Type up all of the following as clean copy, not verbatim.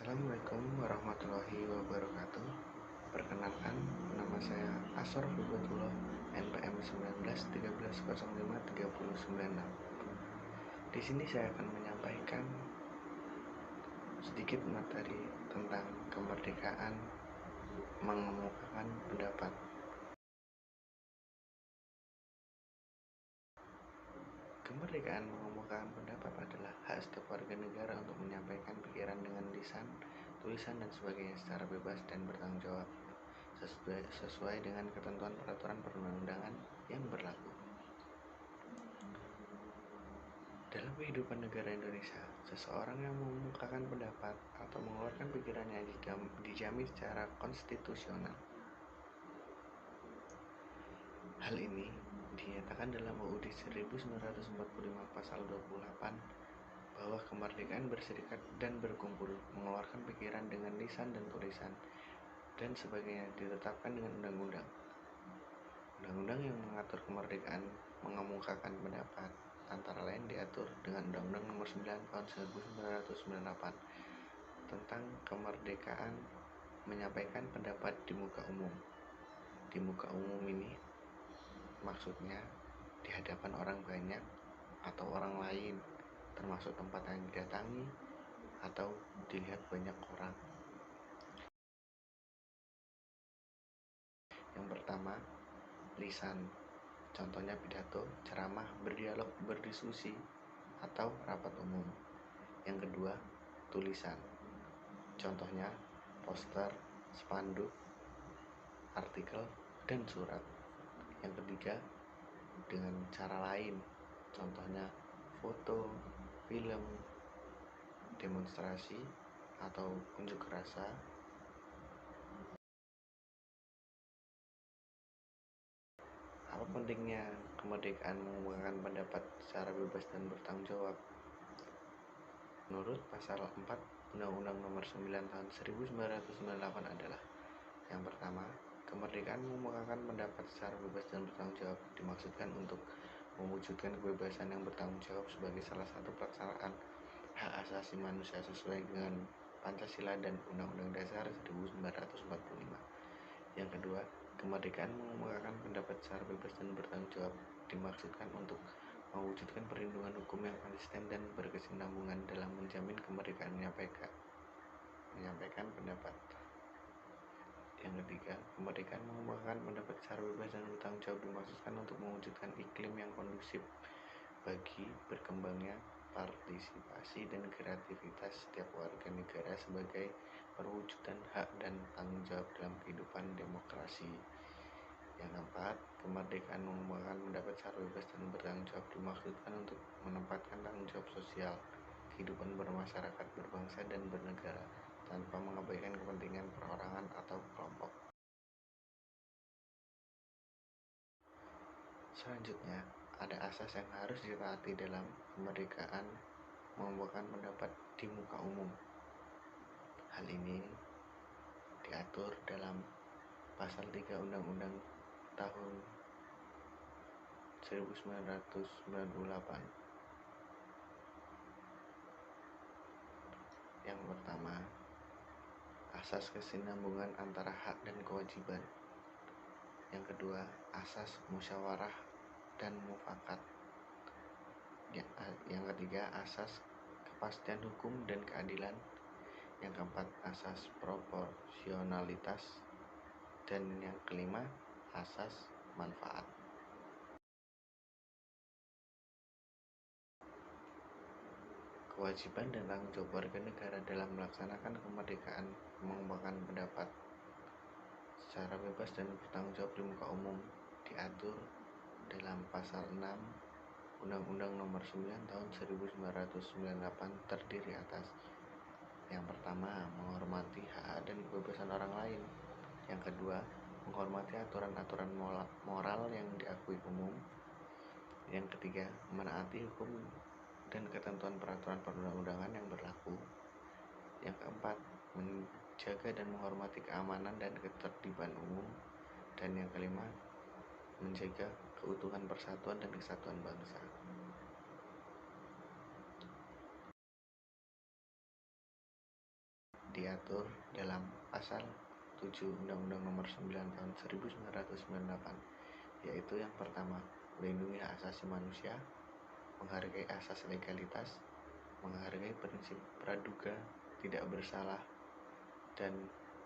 Assalamualaikum warahmatullahi wabarakatuh. Perkenalkan, nama saya Asor Fibatullah, NPM 1913053096. Di sini saya akan menyampaikan sedikit materi tentang kemerdekaan mengemukakan pendapat. Kemerdekaan mengemukakan pendapat adalah hak setiap warga negara untuk menyampaikan pikiran dengan lisan, tulisan, dan sebagainya secara bebas dan bertanggung jawab sesuai dengan ketentuan peraturan perundang-undangan yang berlaku. Dalam kehidupan negara Indonesia, seseorang yang mengemukakan pendapat atau mengeluarkan pikirannya dijamin secara konstitusional. Hal ini dinyatakan dalam UUD 1945 pasal 28 bahwa kemerdekaan berserikat dan berkumpul, mengeluarkan pikiran dengan lisan dan tulisan, dan sebagainya ditetapkan dengan undang-undang. Undang-undang yang mengatur kemerdekaan mengemukakan pendapat antara lain diatur dengan Undang-Undang Nomor 9 Tahun 1998 tentang kemerdekaan menyampaikan pendapat di muka umum. Di muka umum ini maksudnya di hadapan orang banyak atau orang lain, termasuk tempat yang didatangi atau dilihat banyak orang. Yang pertama, lisan. Contohnya pidato, ceramah, berdialog, berdiskusi, atau rapat umum. Yang kedua, tulisan. Contohnya poster, spanduk, artikel, dan surat. Yang ketiga, dengan cara lain. Contohnya foto, film, demonstrasi, atau unjuk rasa. Apa pentingnya kemerdekaan mengemukakan pendapat secara bebas dan bertanggung jawab? Menurut pasal 4 Undang-Undang Nomor 9 Tahun 1998 adalah: yang pertama, kemerdekaan mengemukakan pendapat secara bebas dan bertanggung jawab dimaksudkan untuk mewujudkan kebebasan yang bertanggung jawab sebagai salah satu pelaksanaan hak asasi manusia sesuai dengan Pancasila dan Undang-Undang Dasar 1945. Yang kedua, kemerdekaan mengemukakan pendapat secara bebas dan bertanggung jawab dimaksudkan untuk mewujudkan perlindungan hukum yang konsisten dan berkesinambungan dalam menjamin kemerdekaan menyampaikan pendapat. Yang ketiga, kemerdekaan mengemukakan pendapat secara bebas dan bertanggung jawab dimaksudkan untuk mewujudkan iklim yang kondusif bagi berkembangnya partisipasi dan kreativitas setiap warga negara sebagai perwujudan hak dan tanggung jawab dalam kehidupan demokrasi. Yang keempat, kemerdekaan mengemukakan pendapat secara bebas dan bertanggung jawab dimaksudkan untuk menempatkan tanggung jawab sosial, kehidupan bermasyarakat, berbangsa, dan bernegara tanpa mengabaikan kepentingan perorangan atau kelompok. Selanjutnya, ada asas yang harus ditaati dalam kemerdekaan mengemukakan pendapat di muka umum. Hal ini diatur dalam pasal 3 Undang-Undang tahun 1998. Yang pertama, asas kesinambungan antara hak dan kewajiban. Yang kedua, asas musyawarah dan mufakat. Yang ketiga, asas kepastian hukum dan keadilan. Yang keempat, asas proporsionalitas. Dan yang kelima, asas manfaat. Kewajiban dan tanggung jawab warga negara dalam melaksanakan kemerdekaan mengemukakan pendapat secara bebas dan bertanggung jawab di muka umum diatur dalam pasal 6 Undang-Undang Nomor 9 Tahun 1998 terdiri atas: yang pertama, menghormati hak dan kebebasan orang lain. Yang kedua, menghormati aturan-aturan moral yang diakui umum. Yang ketiga, menaati hukum dan ketentuan peraturan perundang-undangan yang berlaku. Yang keempat, menjaga dan menghormati keamanan dan ketertiban umum. Dan yang kelima, menjaga keutuhan persatuan dan kesatuan bangsa. diatur dalam pasal 7 Undang-Undang Nomor 9 Tahun 1998, yaitu yang pertama, melindungi hak asasi manusia, menghargai asas legalitas, menghargai prinsip praduga tidak bersalah, dan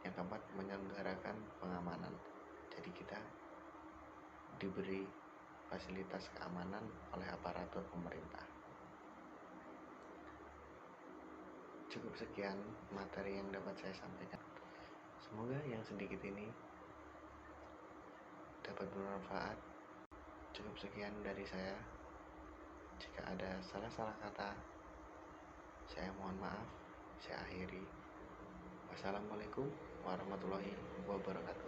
yang keempat, menyelenggarakan pengamanan. Jadi kita diberi fasilitas keamanan oleh aparatur pemerintah. Cukup sekian materi yang dapat saya sampaikan. Semoga yang sedikit ini dapat bermanfaat. Cukup sekian dari saya. Jika ada salah-salah kata, saya mohon maaf. Saya akhiri. Wassalamualaikum warahmatullahi wabarakatuh.